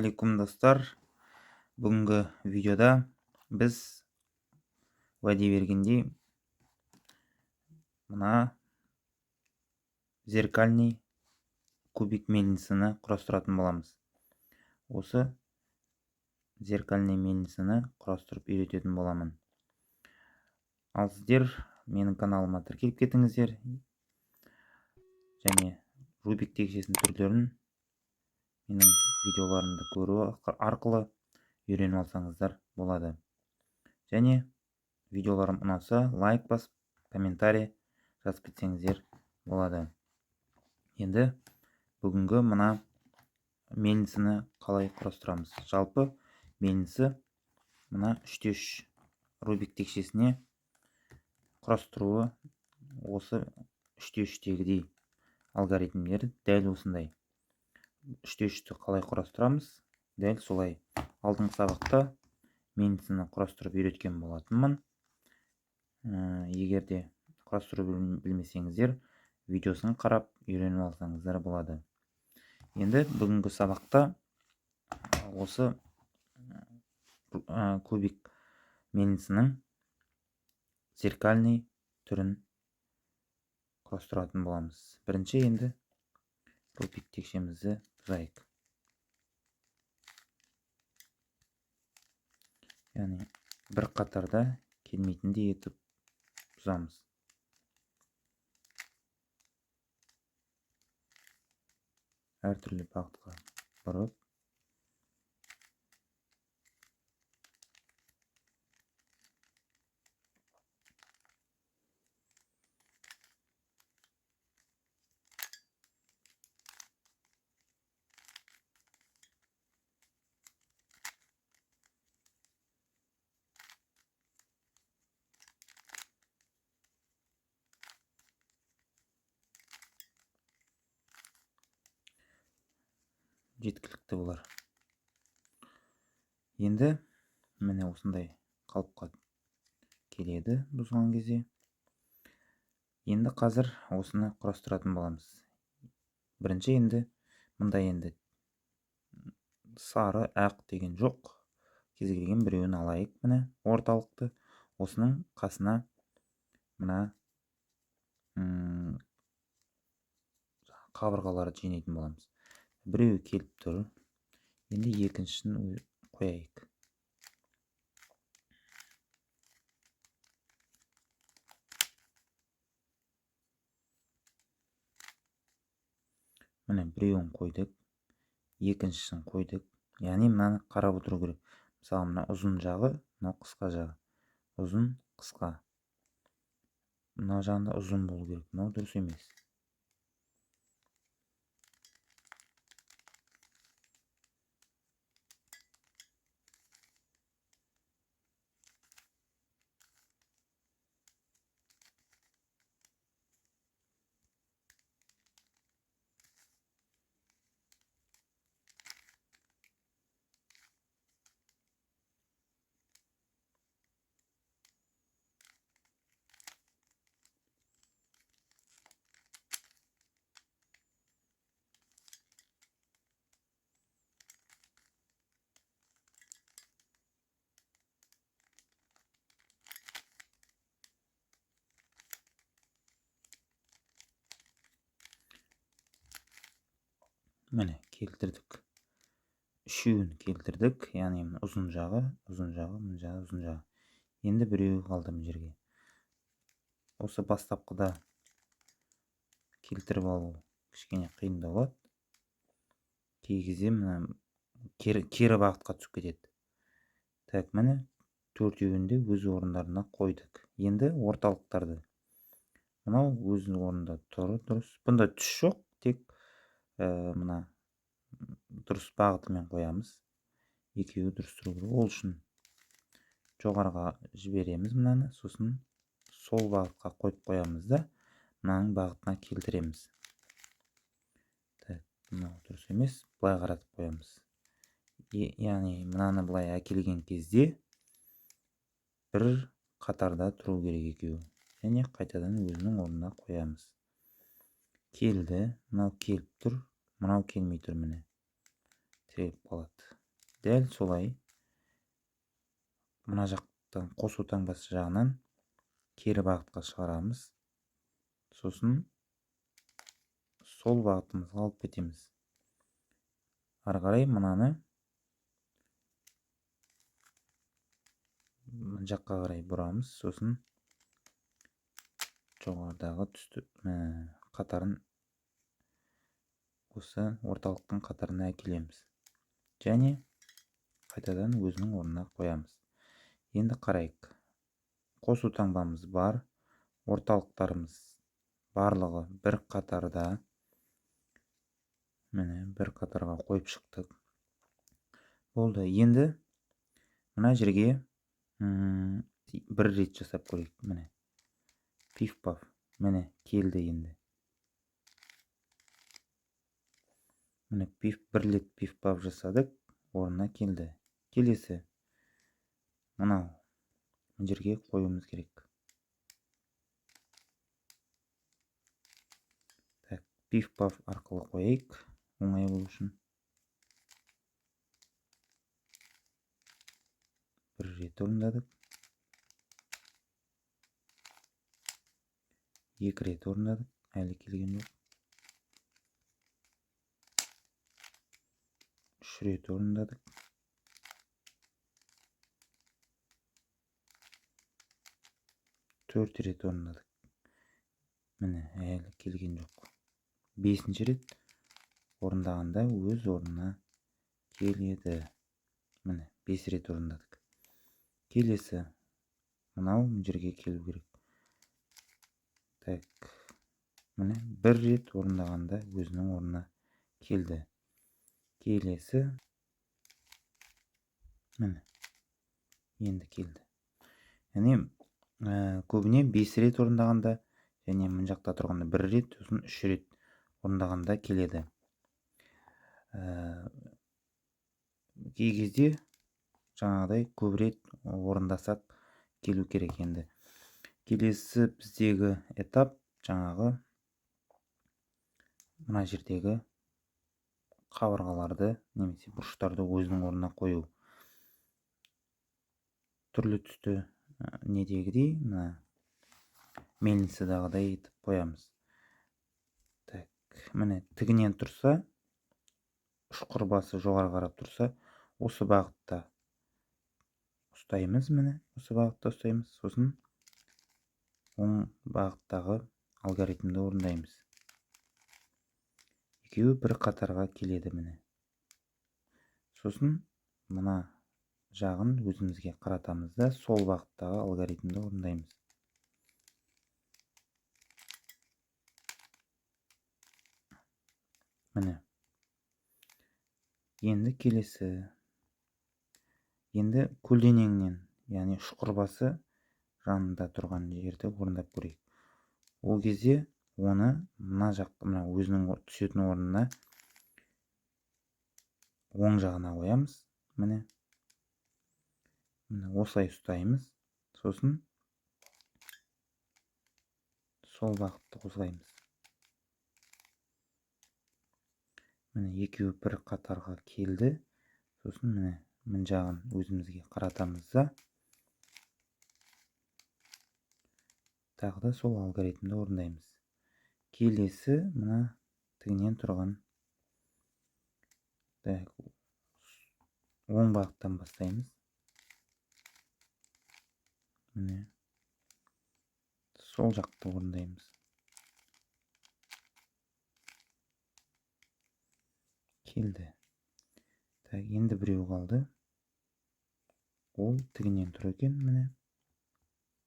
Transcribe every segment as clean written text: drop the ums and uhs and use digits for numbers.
Ассалаумағалейкум достар. Бүгінгі видеода біз уәде бергендей мына зеркальный кубик мельницаны құрастыратын боламыз. Осы зеркальный мельницаны құрастырып үйрететін боламын. Ал сіздер менің каналыма тіркеліп кетіңіздер және рубик текшесінің түрлерін менің видеоларымды көру арқылы үйреніп алсаңыздар болады. Және видеоларым ұнаса, лайк басып, комментарий жазып кетсеңіздер болады. Енді бүгінгі мына мельницаны қалай құрастырамыз? Жалпы мельницы мына 3×3 рубик текшесіне құрастыруы осы 3×3-тегідей алгоритмдер дәл осындай. 3×3-ті қалай құрастырамыз? Дәл солай. Алдыңғы сабақта мельницаны құрастырып үйреткен болатынмын. Егер де құрастыру білмесеңіздер, видеосын қарап үйреніп алсаңыздар болады. Енді бүгінгі сабақта осы кубик мельницаның зеркальный түрін құрастыратын боламыз. Бірінші енді рубик текшемізді бұзайық. Яғни бір қатарда келмейтіндей етіп бұзамыз. Әртүрлі бағытқа бұрып жеткілікті болар. Енді міне осындай қалыпқа келеді бұзған кезде. Енді қазір осыны құрастыратын боламыз. Бірінші енді мындай енді сары, ақ деген жоқ. Кез келген біреуін алайық. Міне орталықты. Осының қасына мына қабырғаларды жинайтын боламыз. Біреуі келіп тұр. Енді екіншісін қояйық. Міне біреуін қойдық. Екіншісін қойдық. Яғни мынаны қарап отыру керек. Мысалы мына ұзын жағы, мына қысқа жағы. Ұзын, қысқа. Мына жағында ұзын болу керек. Мынау дұрыс емес. Міне келтірдік. Үшеуін келтірдік. Яғни ұзын жағы, ұзын жағы, мына жағы, ұзын жағы. Енді біреуі қалды мына жерге. Осы бастапқыда келтіріп алу кішкене қиындау болады. Кей кезде мына кері бағытқа түсіп кетеді. Так, міне төртеуінде өз орындарына қойдық. Енді орталықтарды. Мынау өз орнында тұр, дұрыс. Бұнда түс жоқ, тек мына дұрыс бағытымен қоямыз. Екеуі дұрыс тұру керек. Ол үшін жоғарыға жібереміз мынаны, сосын сол бағытқа қойып қоямыз да, мынаның бағытына келтіреміз. Так, мынау дұрыс емес, былай қаратып қоямыз. Яғни мынаны былай әкелген кезде бір қатарда тұру керек екеуі. Және қайтадан өзінің орнына қоямыз. Келді, мынау келіп тұр, мынау келмей тұр міне. Тіреліп қалады. Дәл солай мына жақтан қосу таңбасы жағынан кері бағытқа шығарамыз. Сосын сол бағытымызға алып кетеміз. Ары қарай мынаны жаққа қарай бұрамыз. Сосын жоғарыдағы түсті қатарын осы орталықтың қатарына әкелеміз. Және қайтадан өзінің орнына қоямыз. Енді қарайық. Қосу таңбамыз бар. Орталықтарымыз барлығы бір қатарда. Міне бір қатарға қойып шықтық. Болды. Енді мына жерге бір рет жасап көрейік. Міне. Пиф-паф. Міне келді енді. Міне бір рет пиф-паф жасадық. Орнына келді. Келесі. Мынау. Мына жерге қоюымыз керек. Пиф-паф арқылы қойайық. Оңай болу үшін. Бір рет орындадық. Екі рет орындадық. Әлі келген жоқ. Үш рет орындадық. Төрт рет орындадық. Міне әлі келген жоқ. Бесінші рет орындағанда өз орнына келеді. Міне 5 рет орындадық. Келесі мынау жерге келу керек. Так. Міне бір рет орындағанда өзінің орнына келді. Келесі міне енді келді. Яғни көбіне 5 рет орындағанда және мына жақта тұрғанда 1 рет, сосын 3 рет орындағанда келеді. Кей кезде жаңағыдай көп рет орындасақ келу керек енді. Келесі біздегі этап жаңағы мына жердегі қабырғаларды немесе бұрыштарды өзінің орнына қою. Түрлі түсті недегідей мына мельницадағыдай етіп қоямыз. Так, міне тігінен тұрса, ұшқыр басы жоғары қарап тұрса, осы бағытта ұстаймыз. Міне осы бағытта ұстаймыз. Сосын оң бағыттағы алгоритмді орындаймыз. Екеуі бір қатарға келеді міне. Сосын мына жағын өзімізге қаратамыз да сол бағыттағы алгоритмді орындаймыз. Міне. Енді келесі. Енді көлденеңнен, яғни ұшқыр басы жанында тұрған жерді орындап көрейік. Ол кезде оны мына жаққа, мына өзінің түсетін орнына оң жағына қоямыз. Міне. Міне осылай ұстаймыз. Сосын сол бағытты қозғаймыз. Міне екеуі бір қатарға келді. Сосын міне мына жағын өзімізге қаратамыз да тағы да сол алгоритмді орындаймыз. Келесі мына тігінен тұрған оң бағыттан бастаймыз. Міне сол жақты орындаймыз. Келді. Так, енді біреу қалды. Ол тігінен тұр екен, міне.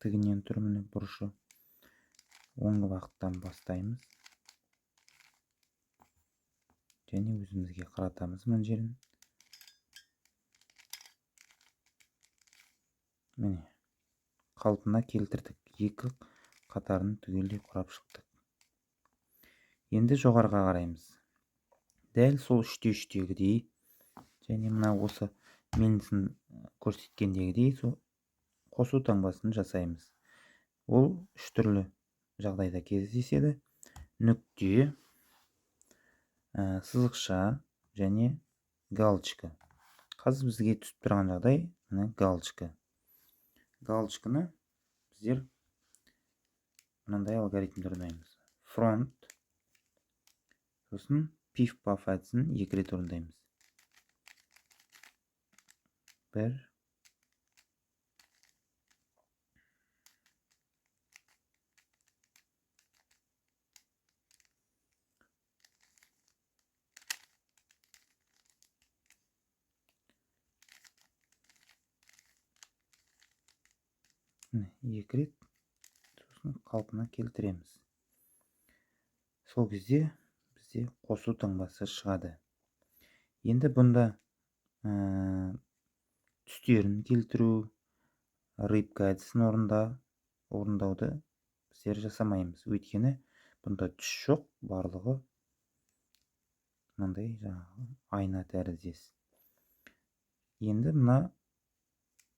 Тігінен тұр, міне бұрышы. Оң бағыттан бастаймыз. Және өзімізге қаратамыз мына жерін. Міне. Қалпына келтірдік. Екі қатарын түгелдей құрап шықтық. Енді жоғарыға қараймыз. Дәл сол 3-3-тегідей және мына осы мельницасын көрсеткендегідей қосу таңбасын жасаймыз. Ол 3 түрлі жағдайда кездеседі. Нүкте, сызықша және галочка. Қазір бізге түсіп тұрған жағдай мына галочка. Галочканы біздер мынандай алгоритмді орындаймыз. Front, сосын pif paf әдісін 2 рет орындаймыз. 1, екі рет, сосын қалпына келтіреміз. Сол кезде бізде қосу таңбасы шығады. Енді бұнда түстерін келтіру, рыбка әдісін орындауды біздер жасамаймыз. Өйткені бұнда түс жоқ, барлығы мынандай айна тәріздес. Енді мына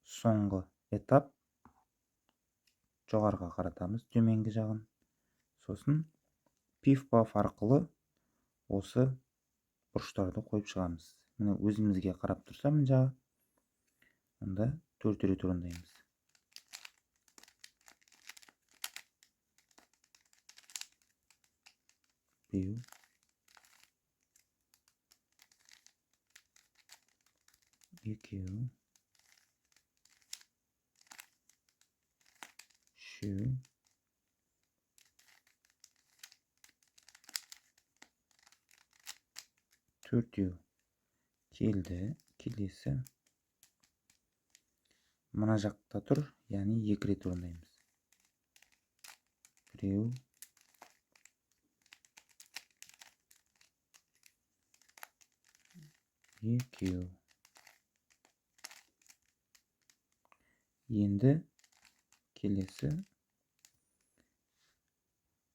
соңғы этап, жоғарға қаратамыз төменгі жағын. Сосын pif paf арқылы осы бұрыштарды қойып шығамыз. Міне өзімізге қарап тұрса мына жағы, онда 4 рет орындаймыз. Біреу, екеу, үшеу, төртеу. Келді, келесі мына жақта тұр, яғни 2 рет орындаймыз. Біреу, екеу. Енді келесі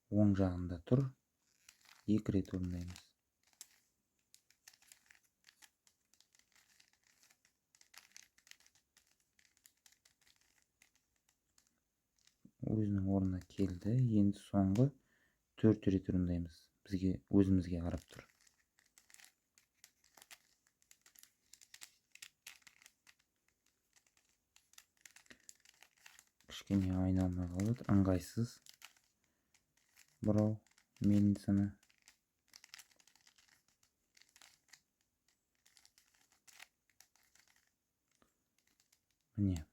оң жағында тұр, 2 рет орындаймыз. Өзінің орнына келді. Енді соңғы 4 рет орындаймыз. Бізге өзімізге қарап тұр. Кішкене айналмай қалады, ыңғайсыз. Бұрау мельницаны. Міне,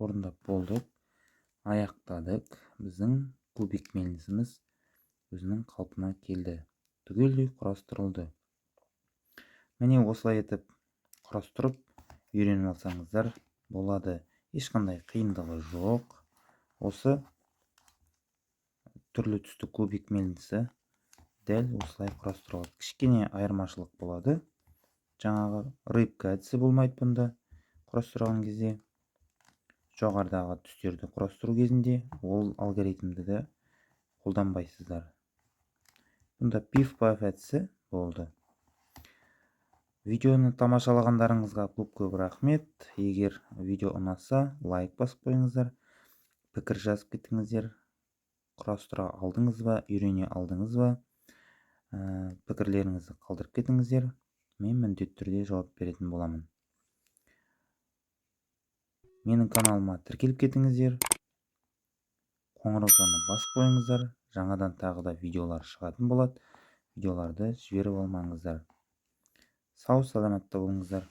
орындап болдық, аяқтадық. Біздің кубик мельницамыз өзінің қалпына келді. Түгелдей құрастырылды. Міне осылай етіп құрастырып үйреніп алсаңыздар болады. Ешқандай қиындығы жоқ. Осы түрлі түсті кубик мельницасы дәл осылай құрастырылады. Кішкене айырмашылық болады. Жаңағы рыбка әдісі болмайды бұнда. Құрастырған кезде, жоғарыдағы түстерді құрастыру кезінде ол алгоритмді де қолданбайсыздар. Бұнда pif paf әдісі болды. Видеоны тамашалағандарыңызға көп рахмет. Егер видео ұнаса, лайк басып қойыңыздар, пікір жазып кетіңіздер. Құрастыра алдыңыз ба, үйрене алдыңыз ба, пікірлеріңізді қалдырып кетіңіздер. Мен міндетті түрде жауап беретін боламын. Менің каналыма тіркеліп кетіңіздер. Қоңыраушаны басып қойыңыздар. Жаңадан тағы да видеолар шығатын болады. Видеоларды жіберіп алмаңыздар. Сау саламатта болыңыздар.